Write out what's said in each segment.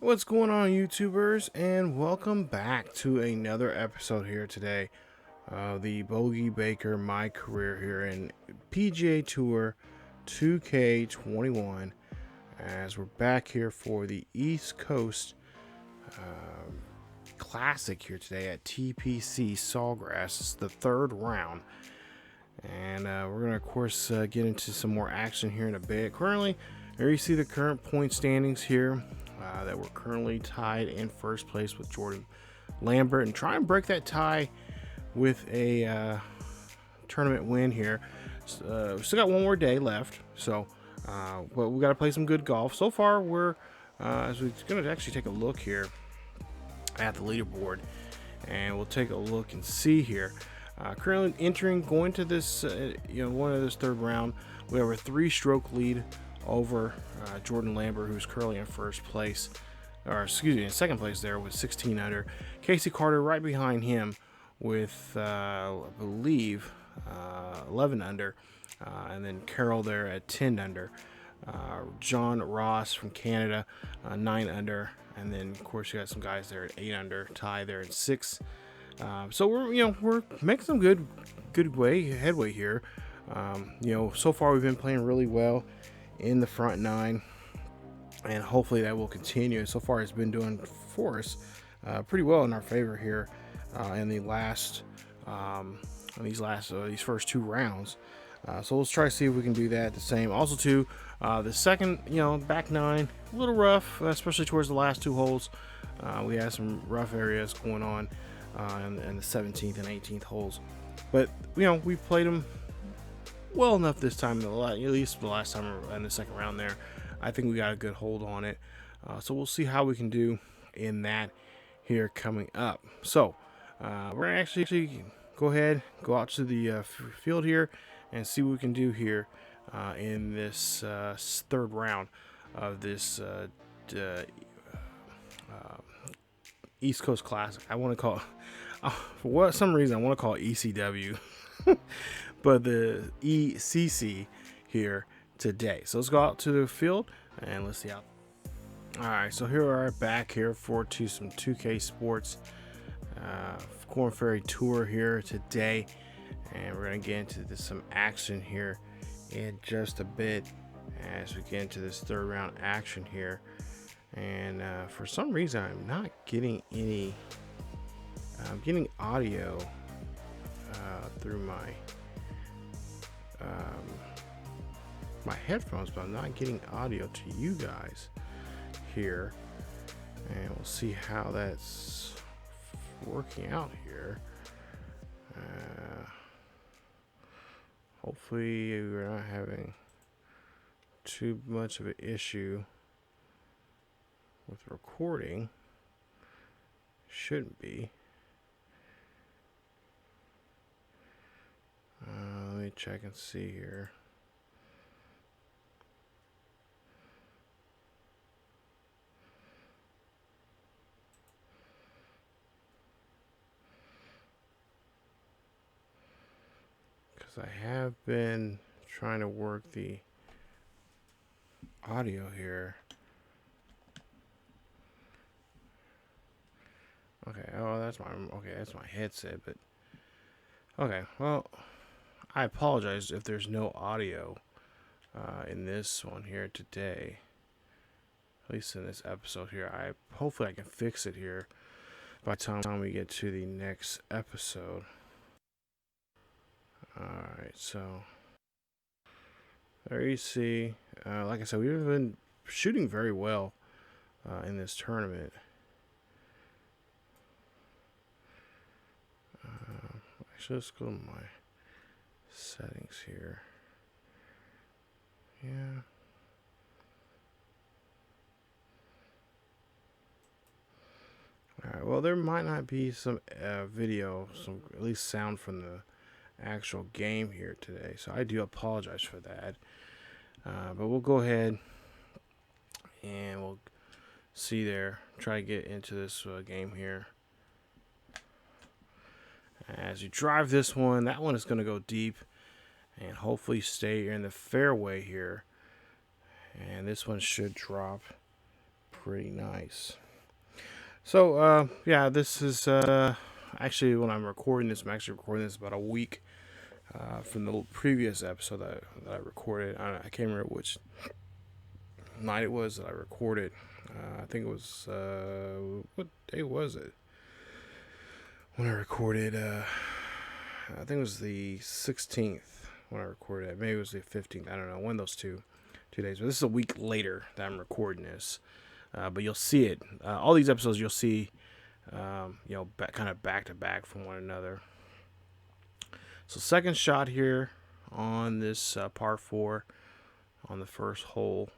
What's going on, YouTubers, and welcome back to another episode here today of the Bogey Baker My Career here in PGA Tour 2K21, as we're back here for the East Coast Classic here today at TPC Sawgrass. It's the third round, and we're going to, of course, get into some more action here in a bit. Currently, there you see the current point standings here. That we're currently tied in first place with Jordan Lambert, and try and break that tie with a tournament win here. We still got one more day left, so but we got to play some good golf. So far, we're as we're going to actually take a look here at the leaderboard, and we'll take a look and see here. Currently going to this, one of this third round, we have a 3-stroke lead over Jordan Lambert, who's currently in first place, or excuse me, in second place there with 16 under. Casey Carter right behind him with, I believe, 11 under, and then Carroll there at 10 under. John Ross from Canada, 9 under, and then of course you got some guys there at 8 under. Ty there at 6. So we're making some good headway here. So far we've been playing really well in the front 9, and hopefully that will continue. So far it's been doing for us pretty well in our favor here in the last these first 2 rounds. So let's try to see if we can do that the same. Also too, the second back 9 a little rough, especially towards the last 2 holes. We had some rough areas going on in the 17th and 18th holes, but we played them well enough this time, at least the last time in the second round there. I think we got a good hold on it. So we'll see how we can do in that here coming up. So we're going to actually go out to the field here and see what we can do here in this third round of this East Coast Classic. I want to call it, for some reason, I want to call it ECW. But the ECC here today. So let's go out to the field and let's see how. Alright, so here we are back here for some 2K Sports Corn Ferry Tour here today, and we're going to get into some action here in just a bit as we get into this third round action here. And for some reason I'm not getting any audio through my headphones, but I'm not getting audio to you guys here, and we'll see how that's working out here. Hopefully we're not having too much of an issue with recording. Shouldn't be. Let me check and see here. Because I have been trying to work the audio here. Okay, that's my headset, but okay, well, I apologize if there's no audio in this one here today, at least in this episode here. Hopefully I can fix it here by the time we get to the next episode. Alright, so there you see, like I said, we've been shooting very well in this tournament. Actually, let's go to my settings here. Yeah. Alright, well, there might not be some video, at least sound from the actual game here today, so I do apologize for that. But we'll go ahead and we'll see there, try to get into this game here. As you drive this one, that one is going to go deep and hopefully stay in the fairway here. And this one should drop pretty nice. So, yeah, this is actually when I'm recording this. I'm actually recording this about a week from the previous episode that I recorded. I can't remember which night it was that I recorded. I think it was what day was it when I recorded? I think it was the 16th when I recorded it. Maybe it was the 15th. I don't know. One of those two days. But this is a week later that I'm recording this. But you'll see it. All these episodes you'll see, kind of back to back from one another. So second shot here on this par 4 on the first hole.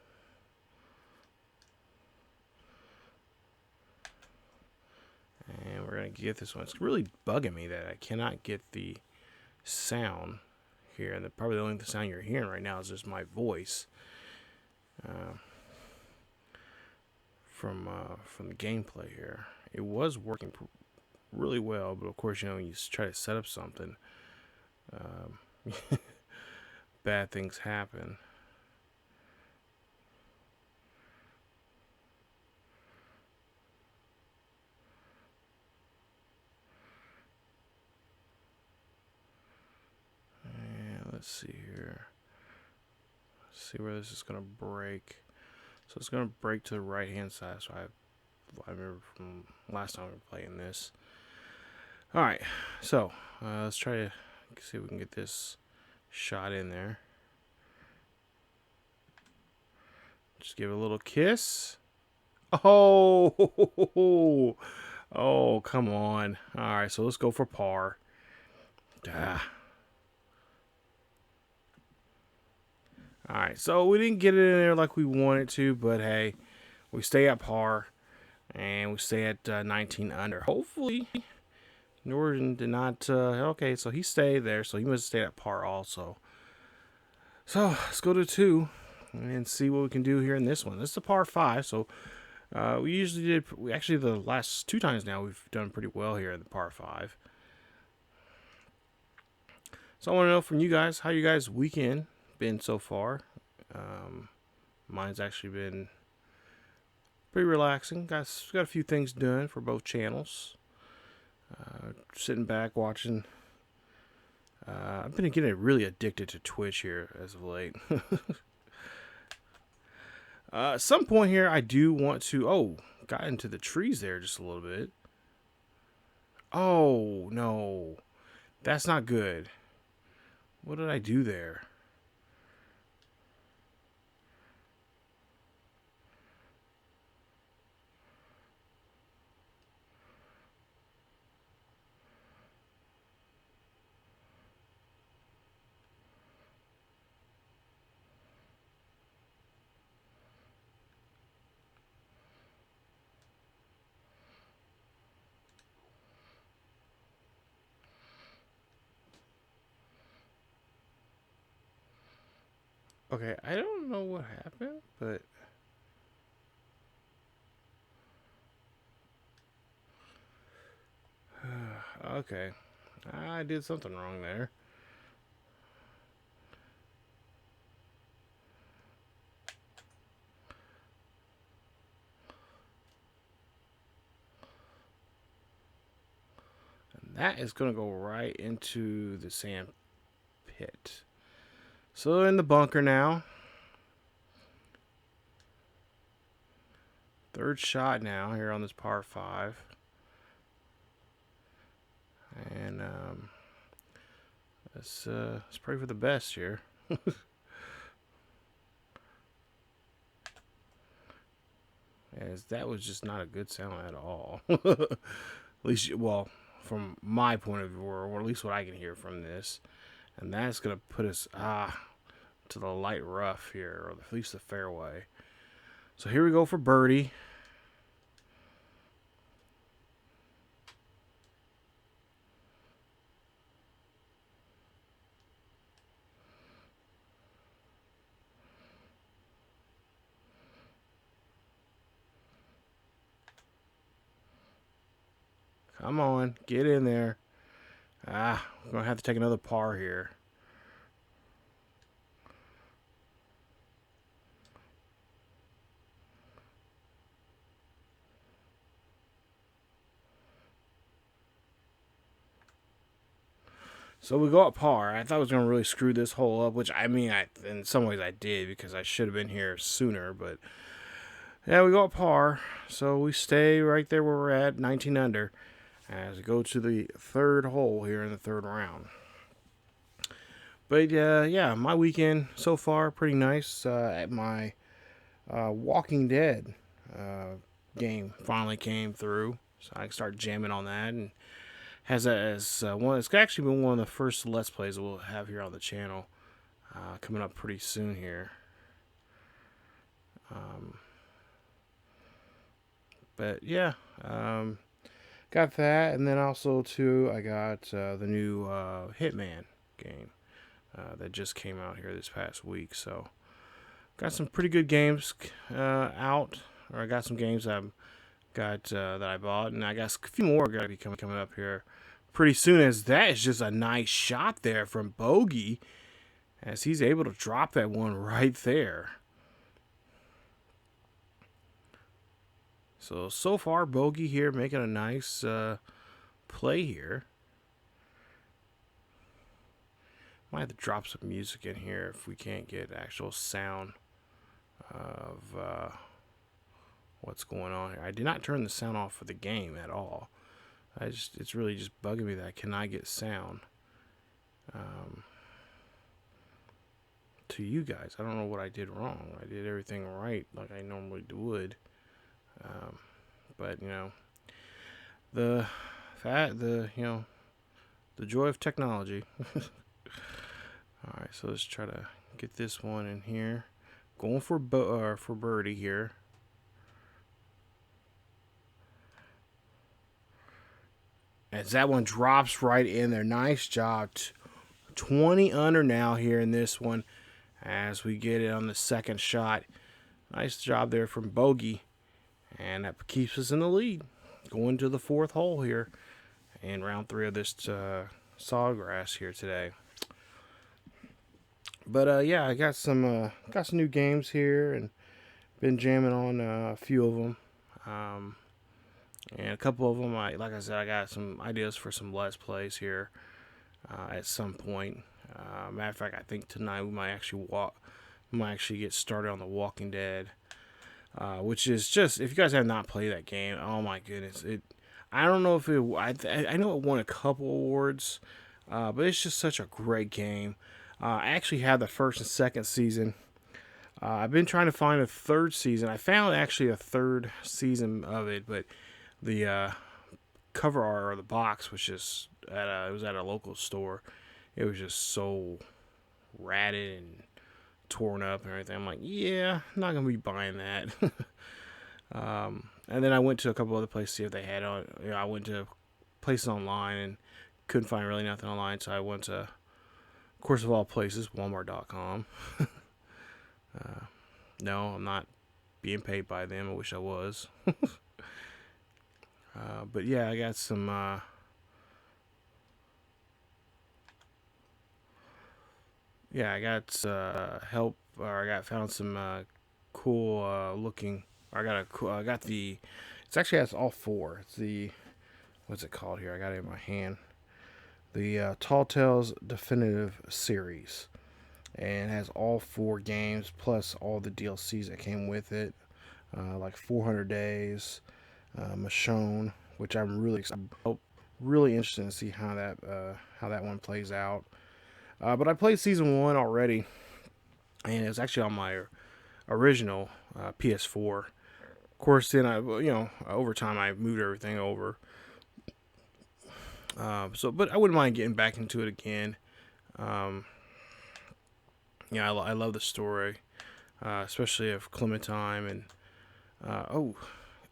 And we're going to get this one. It's really bugging me that I cannot get the sound here. And probably the only sound you're hearing right now is just my voice. From the gameplay here. It was working really well, but of course, when you try to set up something, bad things happen. And let's see here. Let's see where this is going to break. So it's going to break to the right hand side. So I remember from last time we were playing this. Alright, so let's try to see if we can get this shot in there. Just give it a little kiss. Oh, oh, come on. Alright, so let's go for par. Alright, so we didn't get it in there like we wanted to, but hey, we stay at par, and we stay at 19 under. Hopefully, Norton did not, okay, so he stayed there, so he must stay at par also. So, let's go to 2, and see what we can do here in this one. This is a par 5, so we actually the last 2 times now, we've done pretty well here in the par 5. So I want to know from you guys, how you guys' weekend been so far. Mine's actually been pretty relaxing. Got a few things done for both channels. Sitting back watching. I've been getting really addicted to Twitch here as of late. At some point here, I do want to. Got into the trees there just a little bit. Oh no, that's not good. What did I do there? Okay, I don't know what happened, but okay, I did something wrong there. And that is going to go right into the sand pit. So in the bunker now. Third shot now here on this par 5. And let's pray for the best here. As that was just not a good sound at all. At least, well, from my point of view, or at least what I can hear from this. And that's going to put us to the light rough here, or at least the fairway. So here we go for birdie. Come on, get in there. We're going to have to take another par here. So we go up par. I thought I was going to really screw this hole up, which I mean, in some ways I did because I should have been here sooner. But yeah, we go up par. So we stay right there where we're at, 19 under, as we go to the third hole here in the third round. But yeah, my weekend so far pretty nice. At my Walking Dead game finally came through, so I can start jamming on that, and has that as one. It's actually been one of the first Let's Plays we'll have here on the channel, coming up pretty soon here. But yeah, got that, and then also too, I got the new Hitman game that just came out here this past week. So got some pretty good games out, or I got some games that I bought, and I got a few more got to be coming up here pretty soon. As that is just a nice shot there from Bogey, as he's able to drop that one right there. So far, Bogey here making a nice play here. Might have to drop some music in here if we can't get actual sound of what's going on here. I did not turn the sound off for the game at all. It's really just bugging me that I cannot get sound to you guys. I don't know what I did wrong. I did everything right like I normally would. But you know, the joy of technology. All right, so let's try to get this one in here. Going for birdie here. As that one drops right in there. Nice job. 20 under now here in this one, as we get it on the second shot. Nice job there from Bogey. And that keeps us in the lead. Going to the fourth hole here in round 3 of this Sawgrass here today. But yeah, I got some new games here, and been jamming on a few of them. And a couple of them, like I said, I got some ideas for some Let's Plays here at some point. Matter of fact, I think tonight we might actually get started on the Walking Dead. Which is just, if you guys have not played that game, oh my goodness, I don't know if I know it won a couple awards, but it's just such a great game. I actually had the first and second season. I've been trying to find a third season. I found actually a third season of it, but the cover art or the box was just it was at a local store. It was just so ratted and torn up and everything. I'm like, yeah, I'm not gonna be buying that. And then I went to a couple other places to see if they had on. You know, I went to places online and couldn't find really nothing online, so I went to, of course of all places, Walmart.com. No, I'm not being paid by them. I wish I was. But yeah, I got some I got help, or I found some cool looking. I got the. It's actually has all 4. It's the, what's it called here? I got it in my hand. The Tall Tales Definitive Series, and it has all 4 games plus all the DLCs that came with it, like 400 Days, Michonne, which I'm really interested to see how that one plays out. But I played season 1 already, and it was actually on my original PS4. Of course, then over time I moved everything over. But I wouldn't mind getting back into it again. I love the story, especially of Clementine and.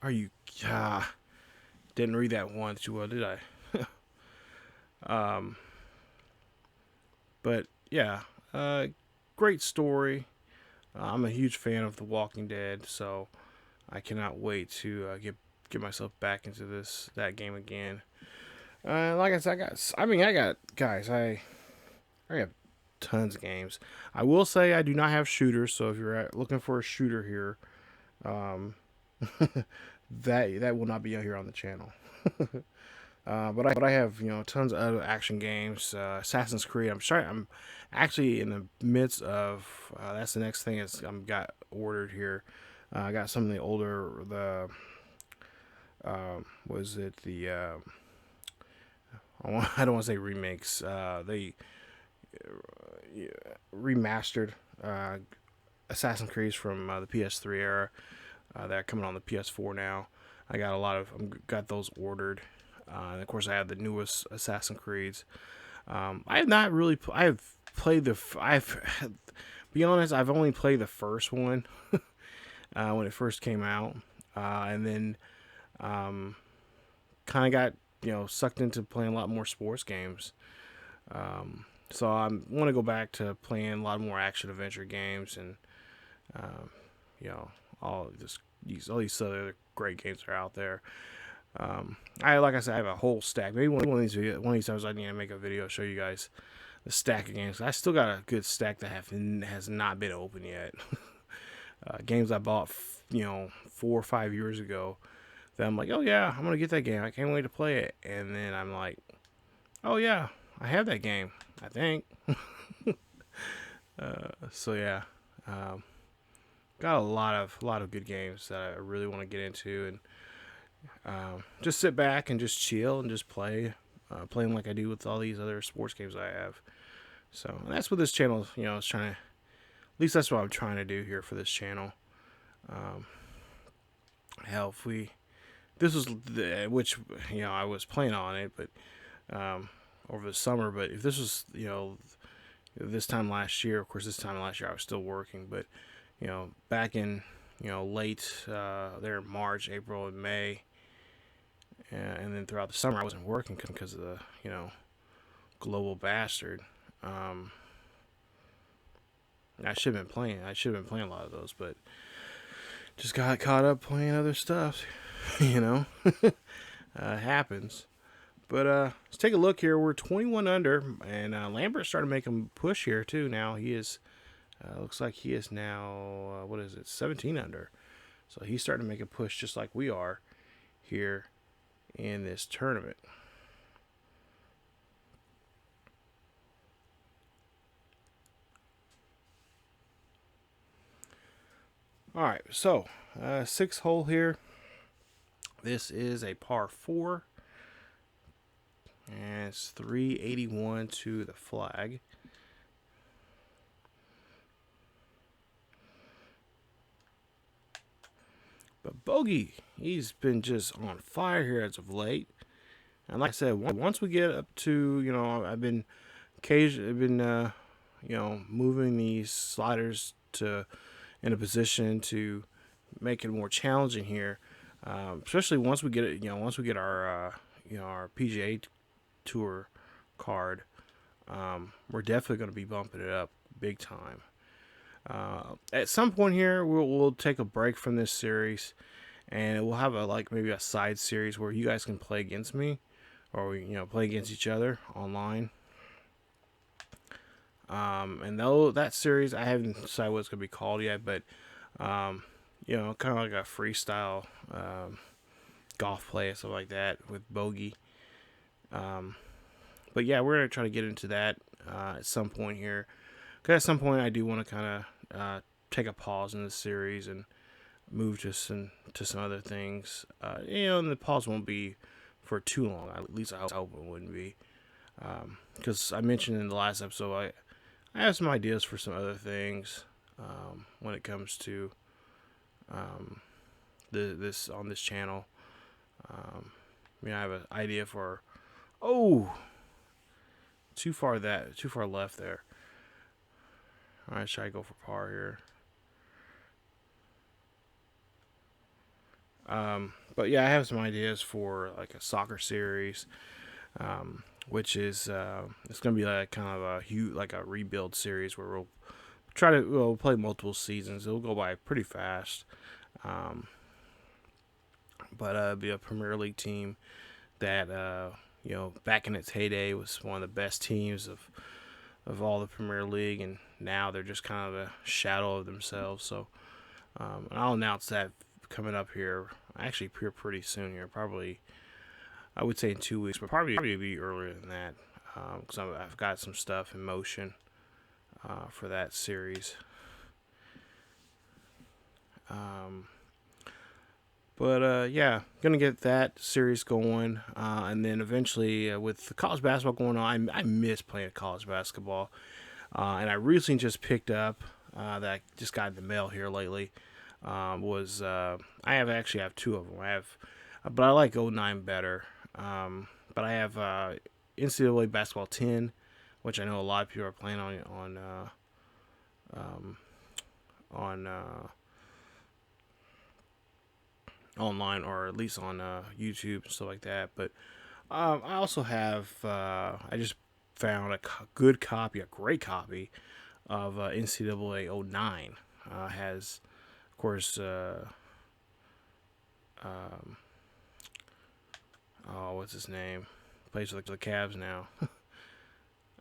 Are you? Didn't read that one too well, did I? But yeah, great story. I'm a huge fan of The Walking Dead, so I cannot wait to get myself back into that game again. Like I said, I have tons of games. I will say I do not have shooters, so if you're looking for a shooter here, that will not be out here on the channel. But I have, you know, tons of other action games. Assassin's Creed. I'm actually in the midst of. That's the next thing is I'm got ordered here. I got some of the older was it the I don't want to say remakes. They remastered Assassin's Creed from the PS3 era. They're coming on the PS4 now. I got got those ordered. And of course, I have the newest Assassin's Creeds. I have not really. I've played the. I've be honest. I've only played the first one when it first came out, and then kind of got, you know, sucked into playing a lot more sports games. So I want to go back to playing a lot more action adventure games, and you know, all these other great games are out there. Like I said, I have a whole stack. Maybe one of these times I need to make a video show you guys the stack of games. I still got a good stack that has not been open yet. Games I bought, you know, 4 or 5 years ago. That I'm like, oh yeah, I'm gonna get that game. I can't wait to play it. And then I'm like, oh yeah, I have that game. I think. So yeah, got a lot of good games that I really want to get into, and just sit back and just chill and just play them like I do with all these other sports games I have. So that's what this channel, you know, is trying to. At least that's what I'm trying to do here for this channel. Hell, if we, this was which, you know, I was playing on it, but over the summer. But if this was, you know, this time last year, of course, this time last year I was still working, but you know, back in, you know, late there in March, April, and May, and then throughout the summer I wasn't working because of the, you know, global bastard. I should have been playing. I should have been playing a lot of those, but just got caught up playing other stuff. You know, happens. But let's take a look here. We're 21 under, and Lambert started making a push here too. Now he is, looks like he is now, what is it, 17 under. So he's starting to make a push just like we are here in this tournament. All right, so 6th hole here. This is a par 4. And it's 381 to the flag. But Bogey, he's been just on fire here as of late. And like I said, once we get up to, you know, I've been you know, moving these sliders to in a position to make it more challenging here. Especially once we get it, you know, once we get our you know, our PGA Tour card, we're definitely going to be bumping it up big time. At some point here, we'll take a break from this series, and we'll have maybe a side series where you guys can play against me, or we, you know, play against each other online. And though that series, I haven't decided what it's going to be called yet, but you know, kind of like a freestyle golf play or something like that with Bogey. But yeah, we're going to try to get into that at some point here. Because at some point I do want to kind of take a pause in this series and move to some other things. You know, and the pause won't be for too long. At least I hope it wouldn't be. Because I mentioned in the last episode, I have some ideas for some other things when it comes to this on this channel. I mean, I have an idea for too far left there. All right, should I go for par here? But yeah, I have some ideas for like a soccer series, which is it's gonna be like kind of a rebuild series where we'll play multiple seasons. It'll go by pretty fast, but it'll be a Premier League team that you know, back in its heyday was one of the best teams of all the Premier League, and now they're just kind of a shadow of themselves. So and I'll announce that coming up here, actually pretty soon here, probably I would say in 2 weeks, but probably be earlier than that, because I've got some stuff in motion for that series. Yeah, gonna get that series going, and then eventually with the college basketball going on, I miss playing college basketball, and I recently just picked up that I just got in the mail here lately. I actually have two of them. But I like 09 better. But I have NCAA Basketball 10, which I know a lot of people are playing on online, or at least on YouTube and stuff like that. But I also have I just found a great copy of NCAA 09. Has, of course, what's his name? Plays for the Cavs now.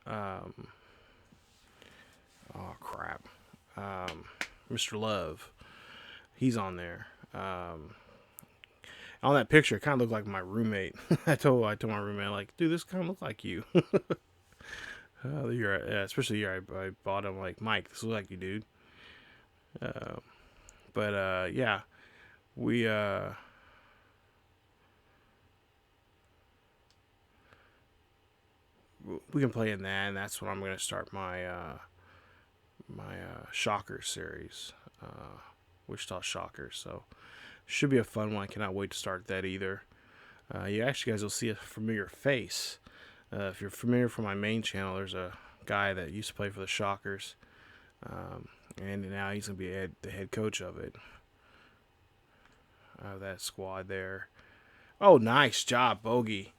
Oh crap, Mr. Love. He's on there. On that picture, it kind of looked like my roommate. I told my roommate, like, dude, this kind of look like you. Especially the year I bought him, like, Mike, this looks like you, dude. Yeah, we can play in that, and that's when I'm gonna start my Shocker series, Wichita Shockers. So should be a fun one. I cannot wait to start that either. You actually guys will see a familiar face. If you're familiar from my main channel, there's a guy that used to play for the Shockers, and now he's gonna be the head coach of it. That squad there. Oh, nice job, Bogey.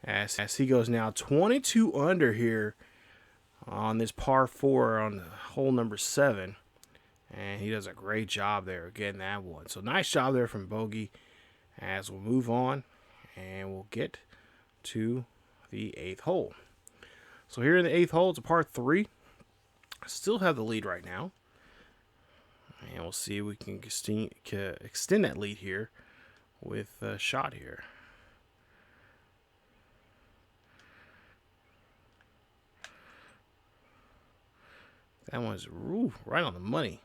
As he goes now 22 under here on this par 4 on hole number 7. And he does a great job there getting that one. So nice job there from Bogey. As we'll move on and we'll get to the 8th hole. So here in the 8th hole, it's a par 3. Still have the lead right now. And we'll see if we can extend that lead here with a shot here. That one's right on the money.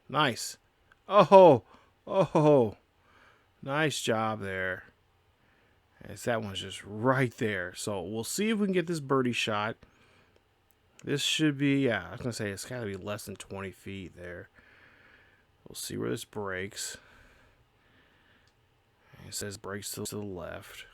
Nice. Oh, nice job there. As that one's just right there. So we'll see if we can get this birdie shot. This should be, I was going to say it's got to be less than 20 feet there. We'll see where this breaks. It says breaks to the left.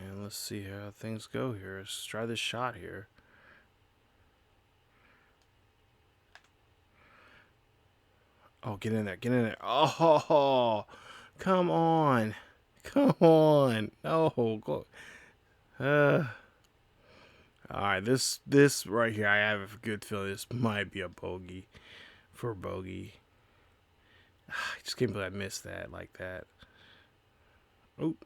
And let's see how things go here. Let's try this shot here. Oh, get in there. Get in there. Oh, come on. Come on. No. Go. Alright, this right here, I have a good feeling this might be a bogey for Bogey. I just can't believe I missed that like that. Oh.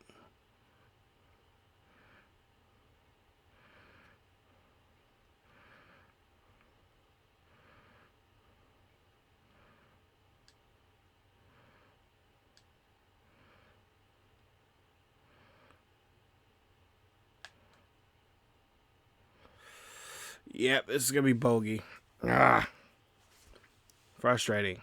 Yep, this is going to be bogey. Frustrating.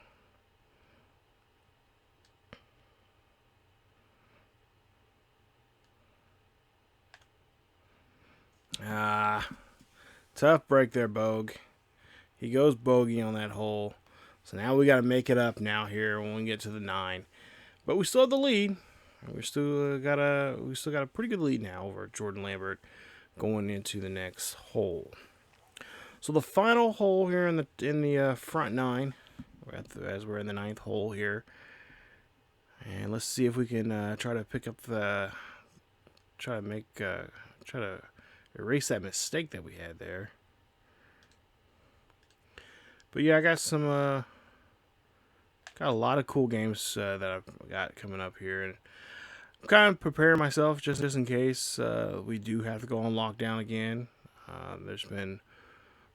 Tough break there, Bogue. He goes bogey on that hole. So now we got to make it up now here when we get to the 9. But we still have the lead. We still got a pretty good lead now over Jordan Lambert going into the next hole. So the final hole here in the front 9, as we're in the 9th hole here, and let's see if we can try to pick up try to erase that mistake that we had there. But yeah, I got got a lot of cool games that I've got coming up here, and kind of preparing myself just in case we do have to go on lockdown again. There's been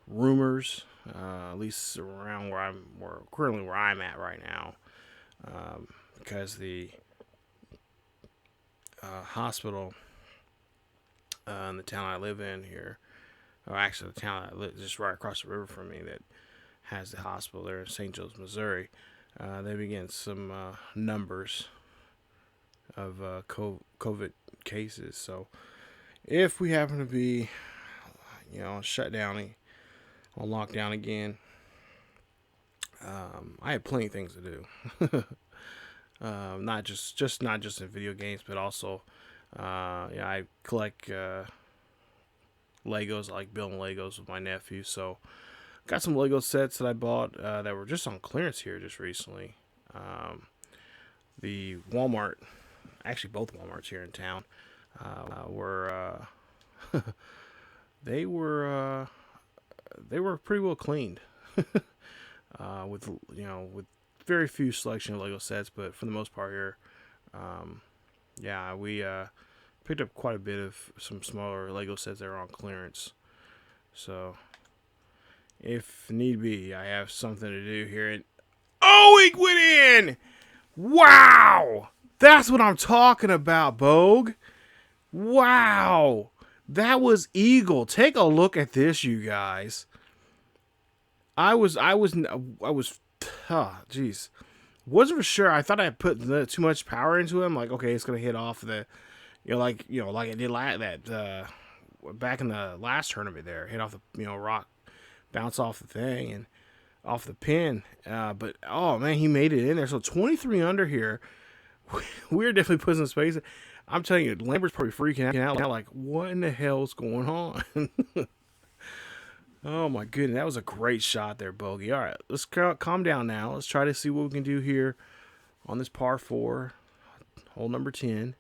rumors, at least around currently where I'm at right now, because the hospital in the town I live in here, or actually the town I live just right across the river from me that has the hospital there in St. Joe's, Missouri. They began some numbers of COVID cases. So if we happen to be, shut down on lockdown again, I have plenty of things to do. Not just in video games, but also, I collect Legos. I like building Legos with my nephew. So got some Lego sets that I bought that were just on clearance here just recently. The Walmart, actually both Walmarts here in town, were they were pretty well cleaned, with very few selection of Lego sets, but for the most part here, we picked up quite a bit of some smaller Lego sets that are on clearance. So if need be, I have something to do here. And oh, it went in! Wow! That's what I'm talking about, Bogue. Wow! That was Eagle. Take a look at this, you guys. Jeez. Wasn't for sure. I thought I put too much power into him. Like, okay, it's gonna hit off the, like it did back in the last tournament there. Hit off the rock, bounce off the thing and off the pin. But oh man, he made it in there. So 23 under here. We're definitely putting some space. I'm telling you, Lambert's probably freaking out now. Like, what in the hell's going on? Oh my goodness, that was a great shot there, Bogey. All right, let's calm down now. Let's try to see what we can do here on this par 4, hole number 10.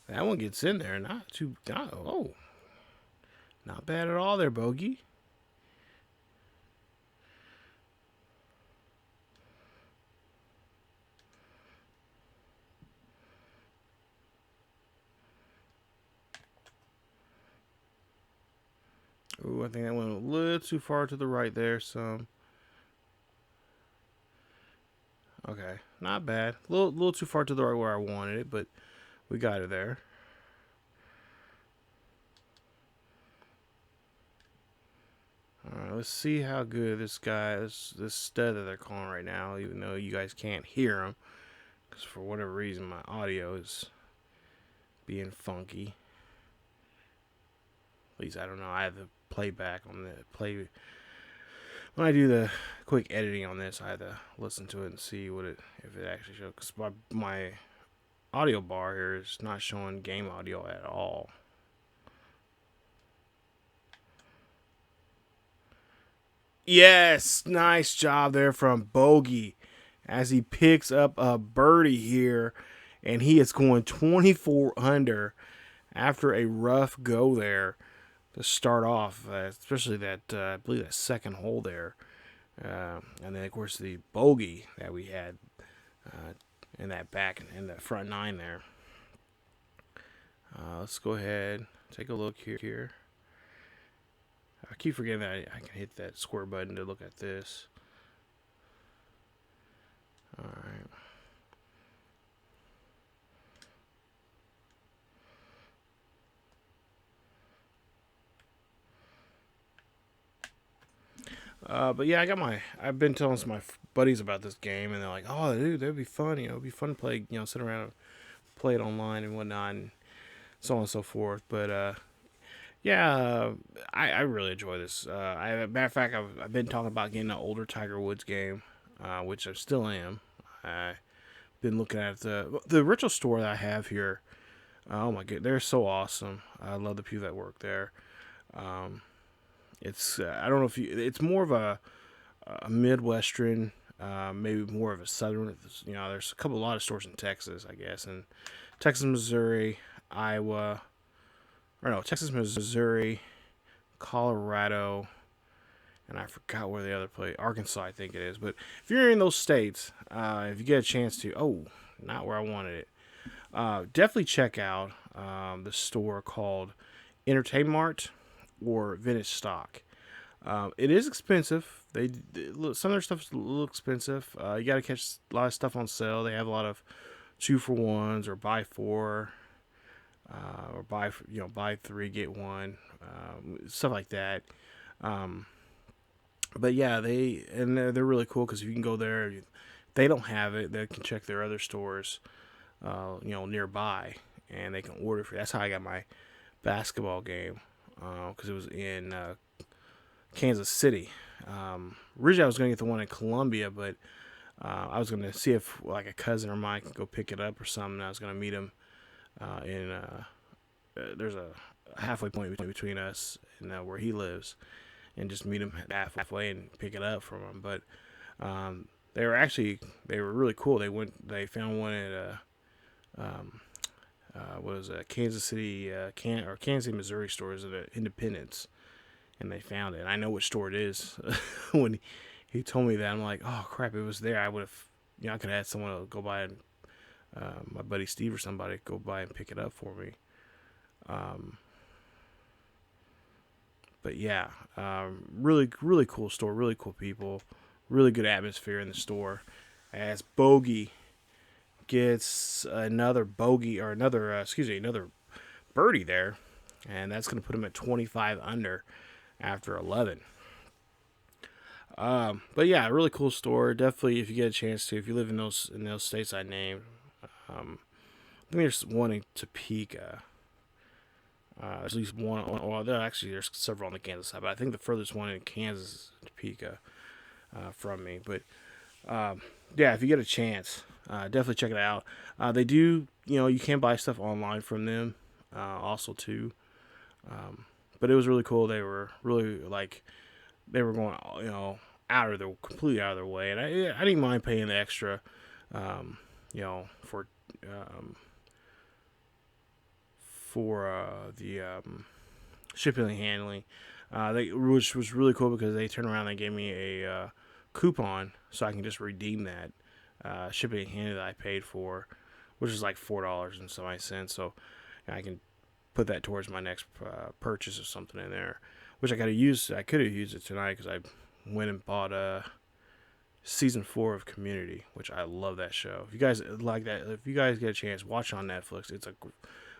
That one gets in there. Not bad at all there, Bogey. Ooh, I think that went a little too far to the right there. Okay, not bad. A little too far to the right where I wanted it, but we got it there. All right, let's see how good this stud that they're calling right now, even though you guys can't hear him, because for whatever reason my audio is being funky. At least I don't know. I have the playback on the play. When I do the quick editing on this, I have to listen to it and see if it actually shows. Because my audio bar here is not showing game audio at all. Yes, nice job there from Bogey as he picks up a birdie here, and he is going 24 under after a rough go there to start off, especially that I believe that second hole there, and then of course the bogey that we had in the front 9 there. Let's go ahead, take a look here. I keep forgetting that I can hit that square button to look at this. All right. But yeah, I've been telling some of my buddies about this game, and they're like, "Oh, dude, that'd be fun. It'd be fun to play. Sit around and play it online and whatnot, and so on and so forth." But yeah, I really enjoy this. Matter of fact, I've been talking about getting an older Tiger Woods game, which I still am. I've been looking at the retro store that I have here. Oh my god, they're so awesome. I love the people that work there. It's I don't know if it's more of a Midwestern, maybe more of a Southern. There's a lot of stores in Texas, I guess, and Texas, Missouri, Iowa, or no, Texas, Missouri, Colorado, and I forgot where the other place, Arkansas, I think it is. But if you're in those states, if you get a chance to, not where I wanted it, definitely check out the store called Entertainment Mart or Vintage Stock. It is expensive. Some of their stuff's a little expensive. You got to catch a lot of stuff on sale. They have a lot of 2-for-1s or buy 4, or buy 3 get 1, stuff like that. But yeah, they're really cool because you can go there. If they don't have it, they can check their other stores, nearby, and they can order for you. That's how I got my basketball game, because it was in Kansas City. Originally, I was going to get the one in Columbia, but I was going to see if like a cousin or mine could go pick it up or something. I was going to meet him there's a halfway point between us and where he lives, and just meet him halfway and pick it up from him. But they were really cool. They found one at Kansas City, Kansas City, Missouri stores at Independence, and they found it. And I know which store it is. When he told me that, I'm like, oh crap, it was there. I would have, I could have had someone go by and my buddy Steve or somebody go by and pick it up for me. But yeah, really, really cool store, really cool people, really good atmosphere in the store. As Bogey gets another birdie there, and that's going to put him at 25 under after 11. But yeah, really cool store. Definitely, if you get a chance to, if you live in those states I named, I think there's one in Topeka. There's at least one. Well, there's several on the Kansas side, but I think the furthest one in Kansas is Topeka from me. But yeah, if you get a chance, definitely check it out. They do, you can buy stuff online from them, also too. But it was really cool. They were really they were going, completely out of their way, and I didn't mind paying the extra, for the shipping and handling, which was really cool because they turned around and they gave me a coupon so I can just redeem that shipping and handling that I paid for, which is like $4 and some cents. So I can put that towards my next purchase or something in there, which I could have used it tonight because I went and bought season 4 of Community, which I love that show. If you guys like that, if you guys get a chance, watch it on Netflix. It's a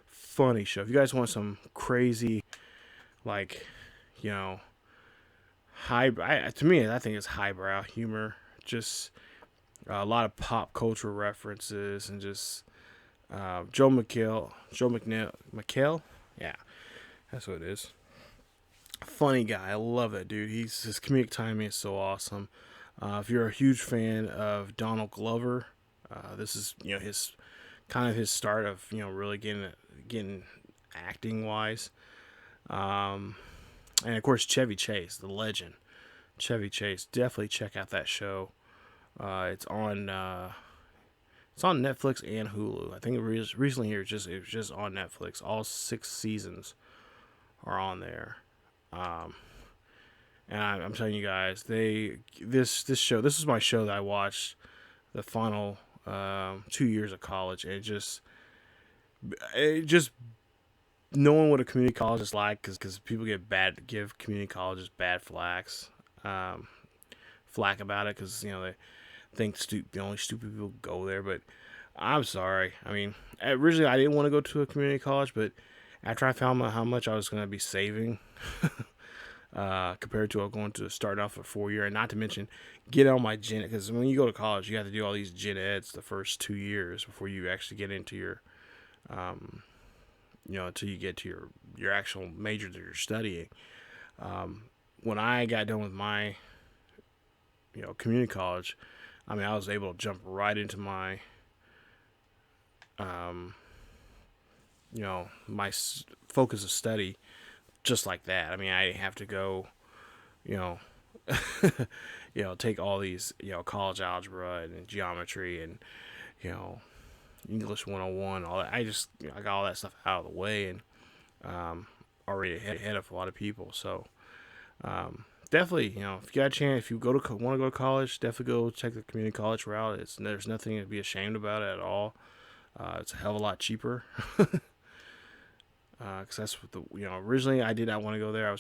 funny show. If you guys want some crazy, to me, I think it's highbrow humor. Just a lot of pop culture references and just Joe McHale, yeah, that's what it is. Funny guy. I love that dude. His comedic timing is so awesome. If you're a huge fan of Donald Glover, this is his start of really getting acting wise, and of course Chevy Chase, the legend. Chevy Chase, definitely check out that show. It's on Netflix and Hulu. I think it was recently here. It was just on Netflix. All 6 seasons are on there. And I'm telling you guys, this show. This is my show that I watched the final 2 years of college, and it just knowing what a community college is like, because people give community colleges bad flack about it, because they think the only stupid people go there. But I'm sorry. I mean, originally I didn't want to go to a community college, but after I found out how much I was going to be saving compared to starting off a 4-year, and not to mention get on my gen, because when you go to college, you have to do all these gen eds the first 2 years before you actually get into your, until you get to your actual major that you're studying. When I got done with my, community college, I mean, I was able to jump right into my, my focus of study just like that. I mean, I didn't have to go, take all these, college algebra and geometry and, English 101, all that. I got all that stuff out of the way, and already ahead of a lot of people. So definitely, if you got a chance, if you want to go to college, definitely go check the community college route. There's nothing to be ashamed about it at all. It's a hell of a lot cheaper. Because that's what originally I did not want to go there.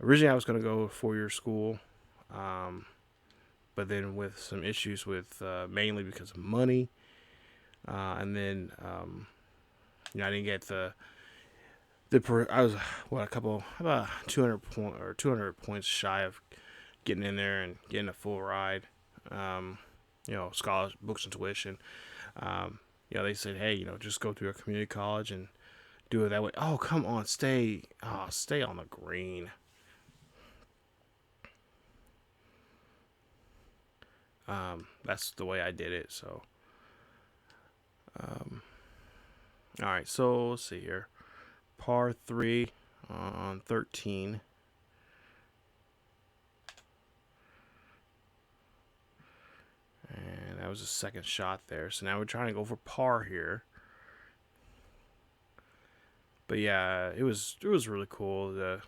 Originally I was gonna go 4-year school, but then with some issues with mainly because of money, and then I didn't get I was about 200 points shy of getting in there and getting a full ride. Scholars, books, and tuition. They said, hey, just go through a community college and do it that way. Oh, come on, stay on the green. That's the way I did it. So, all right. So let's see here. Par 3 on 13. And that was the second shot there. So now we're trying to go for par here. But yeah, it was really cool.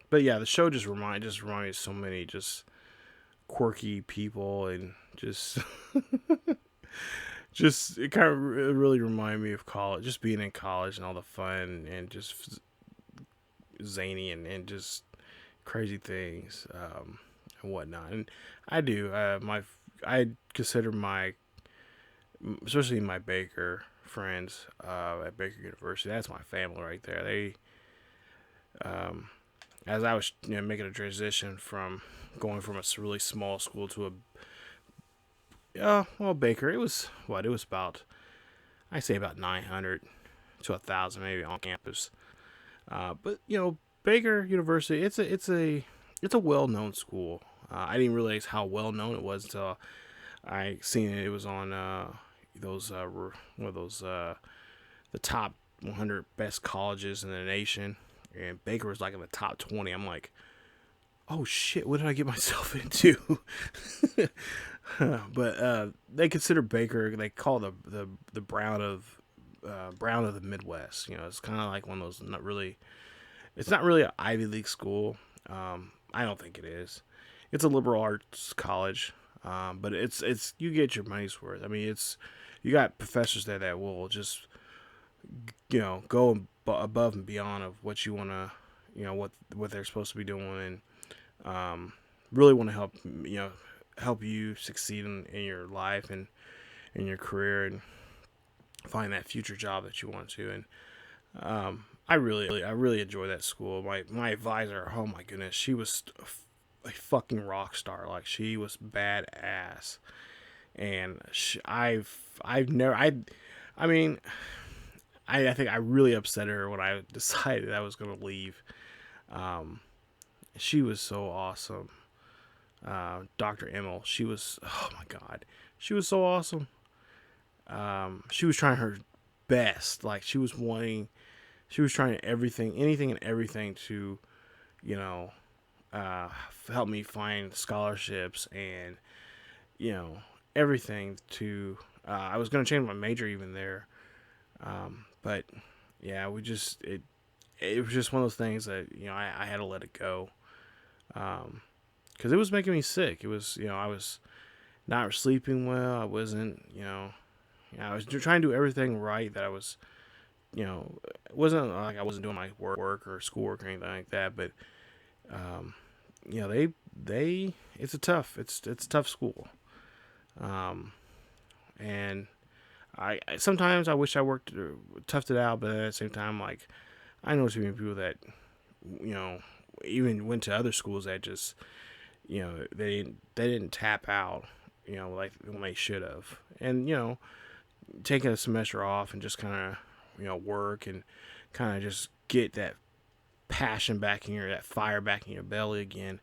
But yeah, the show just reminded me of so many just quirky people, and just it kind of really reminded me of college, just being in college and all the fun and just zany and just crazy things and whatnot. And I consider especially my Baker friends at Baker University, that's my family right there. They as I was making a transition from going from a really small school to Baker, it was about, I say about 900 to 1,000 maybe on campus. But Baker University, it's a well-known school. I didn't realize how well-known it was until I seen it. It was on the top 100 best colleges in the nation, and Baker was like in the top 20. I'm like, oh shit, what did I get myself into? But they consider Baker, they call the Brown of the Midwest. It's kind of like one of those, it's not really an Ivy League school. I don't think it is. It's a liberal arts college, but it's you get your money's worth. I mean, you got professors there that will just go above and beyond of what you want to, what they're supposed to be doing, and really want to help you succeed in your life and in your career and find that future job that you want to. And I really enjoy that school. My advisor, oh my goodness, she was a fucking rock star. Like, she was badass. And I think I really upset her when I decided I was going to leave. She was so awesome. Dr. Emmel, she was, oh my God, she was so awesome. She was trying her best. Like, she was trying anything and everything to, help me find scholarships and, everything to, I was going to change my major even there. But yeah, it was just one of those things that, I had to let it go. Cause it was making me sick. It was, I was not sleeping well. I wasn't, I was trying to do everything right that I was, it wasn't like I wasn't doing my work or schoolwork or anything like that, but, it's a tough school. And I sometimes I wish I toughed it out, but at the same time, like, I know too many people that, even went to other schools that just, they didn't tap out, like when they should have. And, taking a semester off and just kind of, work and kind of just get that passion back in that fire back in your belly again.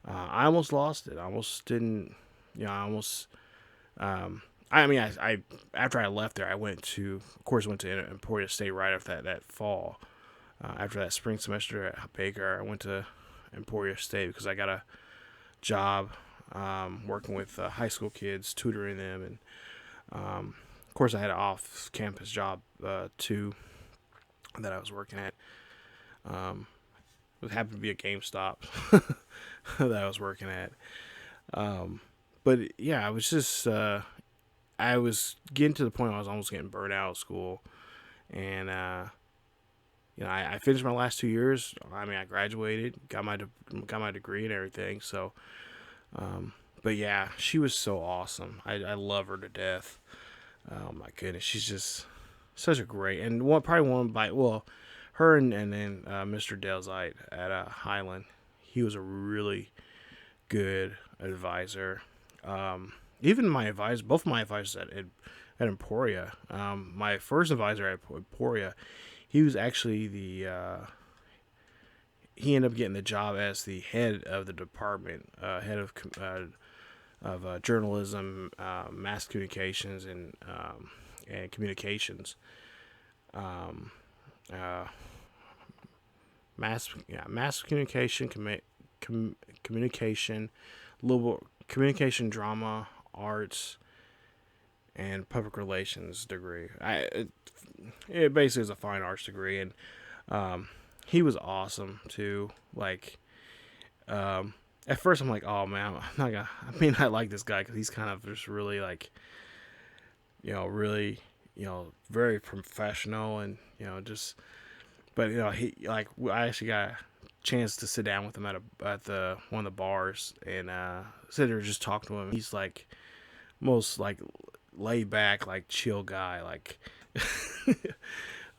I almost lost it. I almost didn't, I after I left there, I went to Emporia State right after that fall. After that spring semester at Baker, I went to Emporia State because I got a job working with high school kids, tutoring them, and of course I had an off-campus job too. that I was working at. It happened to be a GameStop that I was working at. But yeah, I was just I was getting to the point where I was almost getting burned out of school, and I finished my last 2 years. I mean, I graduated, got my degree and everything. So, but yeah, she was so awesome. I love her to death. Oh my goodness, she's just such a great, and probably one by, well, her and then Mr. Delzite at Highland. He was a really good advisor. Even my advisor, both my advisors at Emporia. My first advisor at Emporia, he was actually he ended up getting the job as the head of the department, head of journalism, mass communications, and communications. Mass communication, communication, little communication, drama, arts, and public relations degree. It basically is a fine arts degree, and he was awesome too. Like, at first I'm like, oh man, I'm not gonna. I mean, I like this guy because he's kind of just really like, really, very professional, and just. But he, like, I actually got a chance to sit down with him at the one of the bars and sit there just talk to him. He's like most like laid back, like chill guy. Like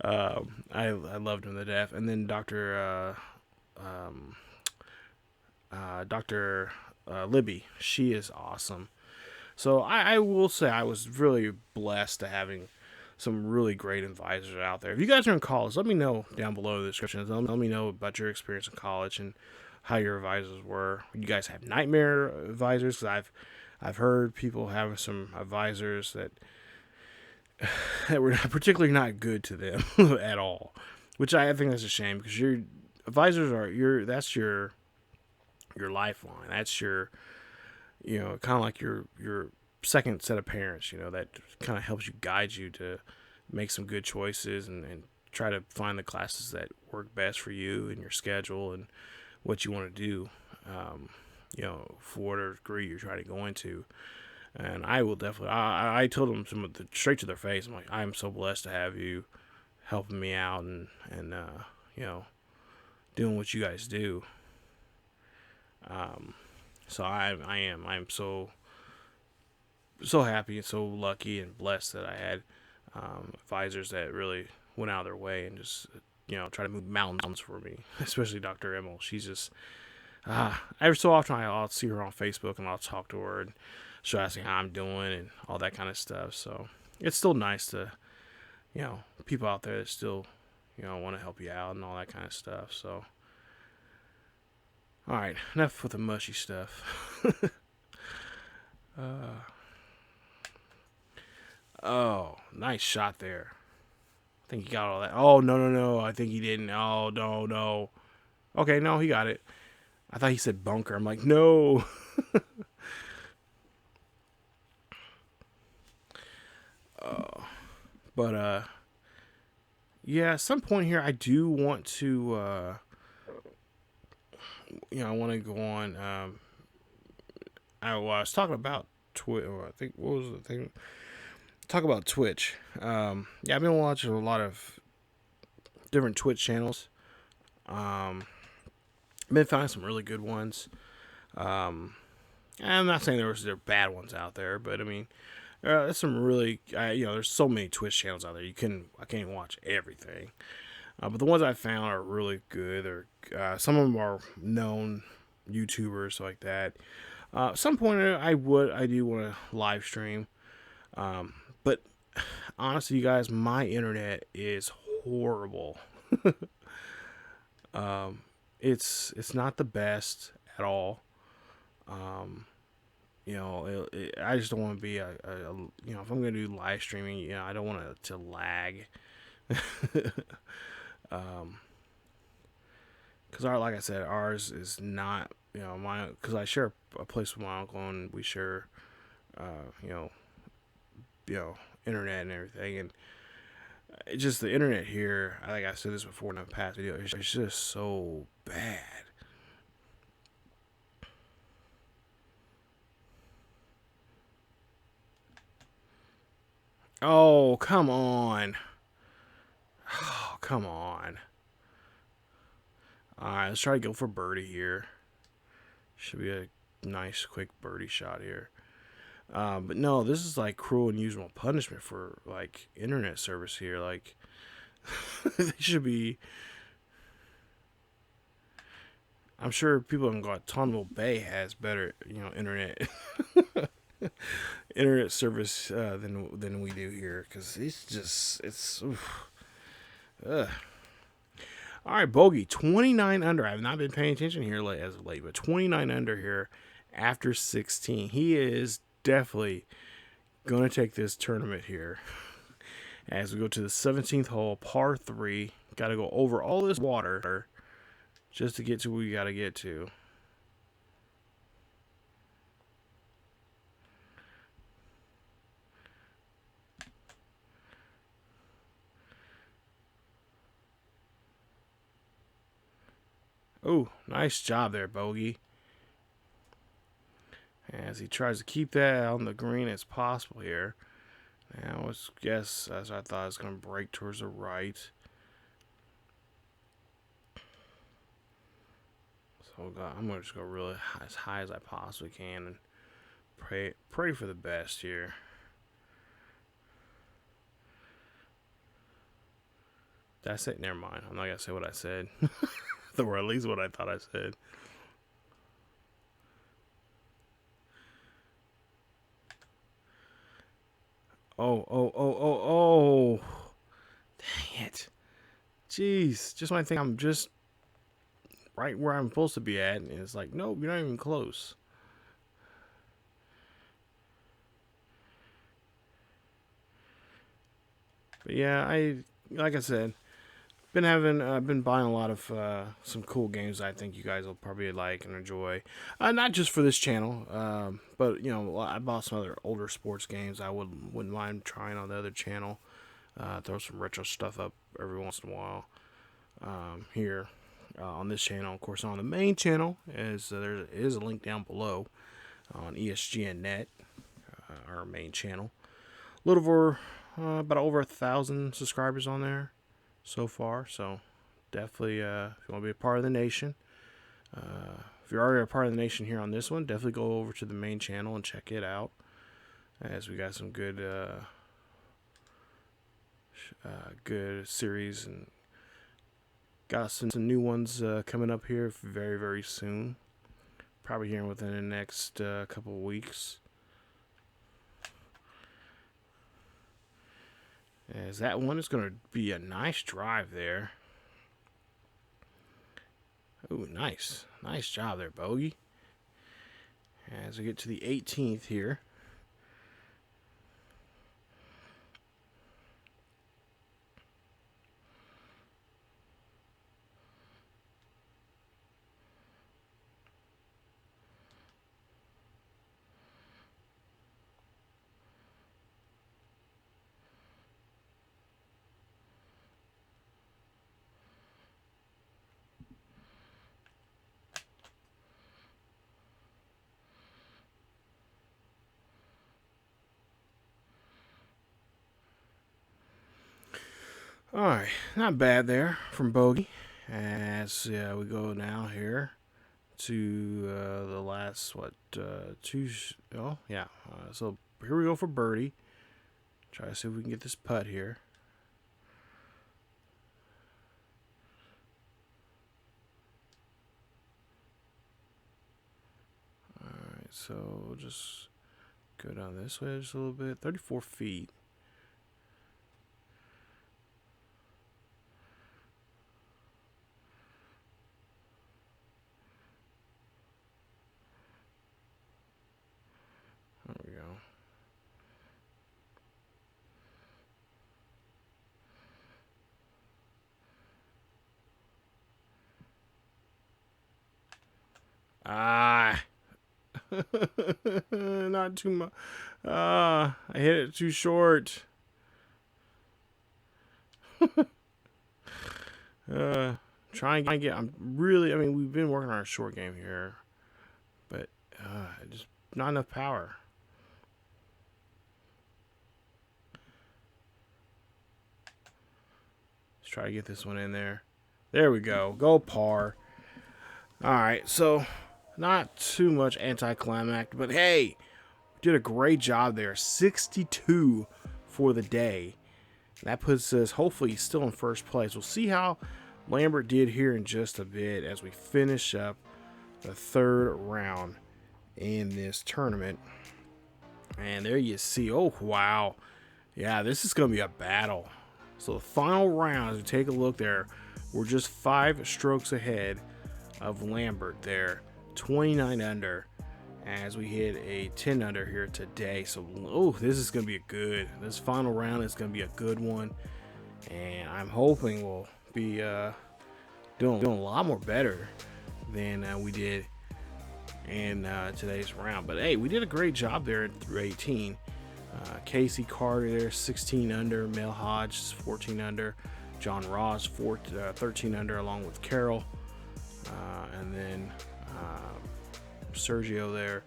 I loved him to death. And then Dr. Libby, she is awesome. So I will say I was really blessed to having some really great advisors out there. If you guys are in college, let me know down below in the description. Let me know about your experience in college and how your advisors were. You guys have nightmare advisors? Because I've heard people having some advisors that were particularly not good to them at all, which I think that's a shame, because your advisors are that's your lifeline. That's your kind of like your second set of parents, that kind of helps you, guide you to make some good choices and try to find the classes that work best for you and your schedule and what you want to do, for whatever degree you're trying to go into. And I will definitely, I told them straight to their face, I'm like, I'm so blessed to have you helping me out and doing what you guys do. So I'm so happy and so lucky and blessed that I had advisors that really went out of their way and just try to move mountains for me, especially Dr. Emmel. She's just every so often I'll see her on Facebook and I'll talk to her and she'll ask me how I'm doing and all that kind of stuff. So it's still nice to people out there that still want to help you out and all that kind of stuff. So all right, enough with the mushy stuff. Oh, nice shot there. I think he got all that. Oh, no. I think he didn't. Oh, no. Okay, no, he got it. I thought he said bunker. I'm like, no. But, yeah, at some point here, I do want to, I want to go on. I was talking about Twitch. I think, what was the thing? Talk about Twitch. Yeah, I've been watching a lot of different Twitch channels. I've been finding some really good ones. I'm not saying there are bad ones out there, but I mean, there's some really, there's so many Twitch channels out there. I can't watch everything. But the ones I found are really good. Some of them are known YouTubers like that. At some point, I do want to live stream. But honestly, you guys, my internet is horrible. It's not the best at all. I just don't want to be if I'm going to do live streaming, I don't want it to lag. Because like I said, ours is not, because I share a place with my uncle and we share, internet and everything, and It's just the internet here. I think I said this before in a past video. It's just so bad. Oh, come on. Oh, come on. Alright, let's try to go for birdie here. Should be a nice, quick birdie shot here. But no, this is like cruel and unusual punishment for like internet service here. Like, they should be. I'm sure people in Guantanamo Bay has better, internet internet service than we do here, because it's. Oof. Ugh. All right, Bogey, 29 under. I have not been paying attention here as of late, but 29 under here after 16. He is definitely going to take this tournament here. As we go to the 17th hole, par 3. Got to go over all this water just to get to where we got to get to. Oh, nice job there, Bogey. As he tries to keep that on the green as possible here. Now, let's guess, as I thought, it's going to break towards the right. So I'm going to just go really as high as I possibly can and pray for the best here. That's it. Never mind. I'm not going to say what I said. Or at least what I thought I said. Oh. Dang it. Jeez. Just when I think I'm just right where I'm supposed to be at, and it's like, nope, you're not even close. But yeah, like I said, been buying a lot of some cool games I think you guys will probably like and enjoy. Not just for this channel, but I bought some other older sports games I wouldn't mind trying on the other channel. Throw some retro stuff up every once in a while here on this channel. Of course, on the main channel there is a link down below on ESGNet, our main channel. A little over about over 1,000 subscribers on there so far, so definitely if you want to be a part of the nation, if you're already a part of the nation here on this one, definitely go over to the main channel and check it out, as we got some good good series, and got some new ones coming up here very, very soon, probably here within the next couple of weeks. As that one is going to be a nice drive there. Ooh, nice. Nice job there, Bogey. As we get to the 18th here. Alright, not bad there from Bogey. As we go now here to the last, so here we go for birdie. Try to see if we can get this putt here. Alright, so just go down this way just a little bit. 34 feet. There we go. Not too much. I hit it too short. Trying to get. I'm really. I mean, we've been working on a short game here, but just not enough power. Let's try to get this one in there. There we go. Go par. All right. So not too much anticlimax, but hey, did a great job there. 62 for the day. That puts us hopefully still in first place. We'll see how Lambert did here in just a bit as we finish up the third round in this tournament. And there you see, oh wow, yeah, this is going to be a battle. So the final round, as we take a look there, we're just 5 strokes ahead of Lambert there, 29 under, as we hit a 10 under here today. So, oh, this is going to be this final round is going to be a good one. And I'm hoping we'll be doing a lot more better than we did in today's round. But hey, we did a great job there through 18. Casey Carter there, 16 under. Mel Hodge, 14 under. John Ross, 13 under, along with Carroll. And then Sergio there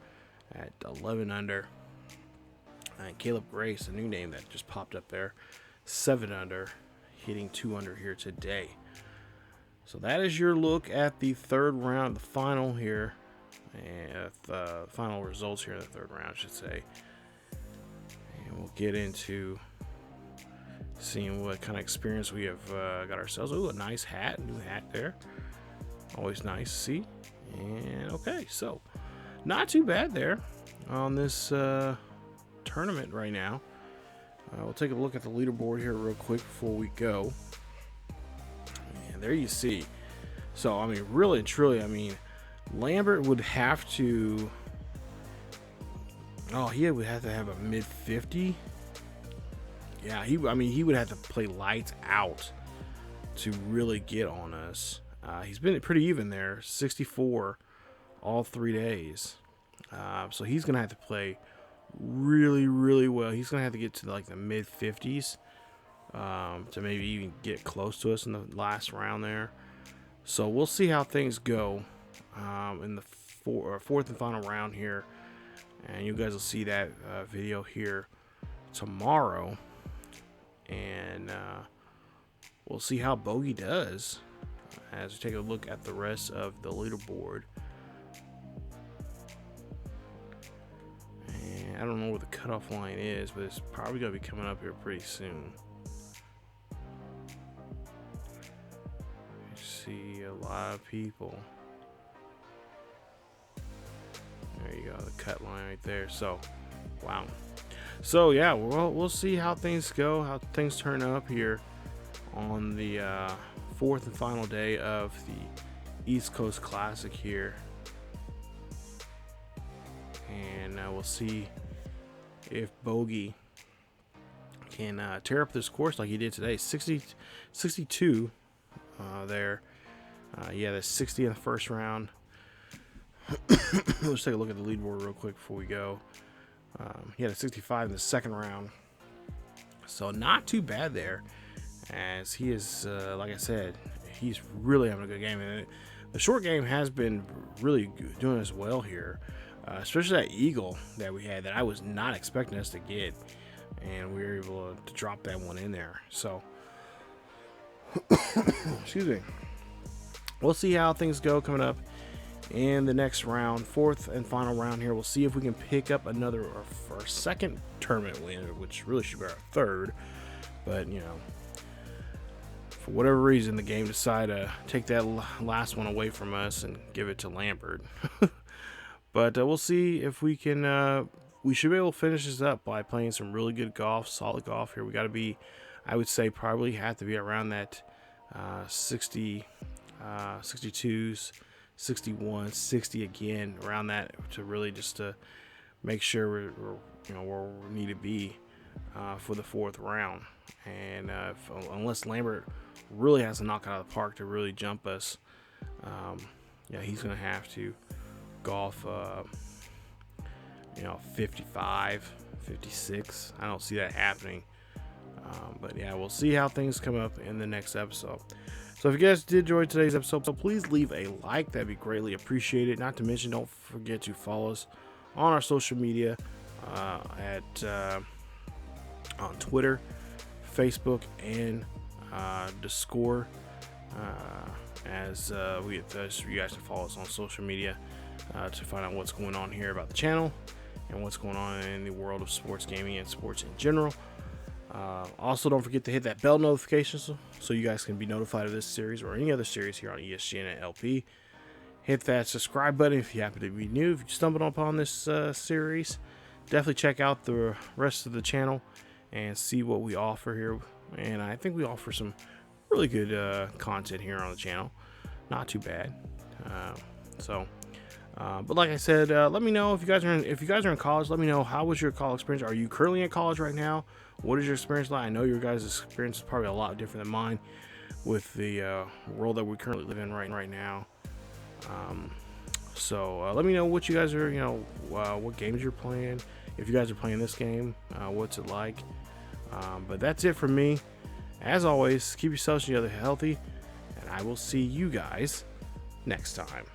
at 11 under. And Caleb Grace, a new name that just popped up there, 7 under, hitting 2 under here today. So that is your look at the third round, the final here, and the final results here in the third round, I should say. And we'll get into seeing what kind of experience we have got ourselves. Ooh, a nice hat, new hat there. Always nice to see. And okay, so not too bad there on this tournament right now. We'll take a look at the leaderboard here real quick before we go. And there you see. So, I mean, really and truly, I mean, Lambert would have to... Oh, he would have to have a mid-50. Yeah, he would have to play lights out to really get on us. He's been pretty even there, 64 all 3 days. So he's going to have to play really, really well. He's going to have to get to like the mid-50s to maybe even get close to us in the last round there. So we'll see how things go in the fourth and final round here. And you guys will see that video here tomorrow. And we'll see how Bogey does as we take a look at the rest of the leaderboard. And I don't know where the cutoff line is, but it's probably going to be coming up here pretty soon. I see a lot of people. There you go, the cut line right there. So, wow. So yeah, we'll see how things go, how things turn up here on the fourth and final day of the East Coast Classic here. And we'll see if Bogey can tear up this course like he did today. 62 there. Yeah, that's 60 in the first round. Let's take a look at the leaderboard real quick before we go. He had a 65 in the second round. So not too bad there, as he is, like I said, he's really having a good game. And the short game has been really doing as well here, especially that eagle that we had that I was not expecting us to get. And we were able to drop that one in there. So, excuse me. We'll see how things go coming up in the next round, fourth and final round here. We'll see if we can pick up another our second tournament win, which really should be our third. But, you know, for whatever reason, the game decided to take that last one away from us and give it to Lambert. But we'll see if we can, we should be able to finish this up by playing some really good golf, solid golf here. We got to be, I would say, probably have to be around that 60, 62s, 61, 60 again, around that, to really just to make sure we're you know, where we need to be for the fourth round. And unless Lambert really has to knock out of the park to really jump us, yeah, he's gonna have to golf you know, 55, 56. I don't see that happening But yeah, we'll see how things come up in the next episode. So if you guys did enjoy today's episode, so please leave a like. That'd be greatly appreciated. Not to mention, don't forget to follow us on our social media on Twitter, Facebook, and Discord. As you guys can follow us on social media to find out what's going on here about the channel and what's going on in the world of sports gaming and sports in general. Also, don't forget to hit that bell notification so you guys can be notified of this series or any other series here on ESGNet LP. Hit that subscribe button if you happen to be new. If you stumbled upon this series, definitely check out the rest of the channel and see what we offer here. And I think we offer some really good content here on the channel. Not too bad. But like I said, let me know if you guys are in college. Let me know, how was your college experience? Are you currently in college right now? What is your experience like? I know your guys' experience is probably a lot different than mine with the world that we currently live in right now. So let me know what you guys are, what games you're playing. If you guys are playing this game, what's it like? But that's it from me. As always, keep yourselves and each other healthy, and I will see you guys next time.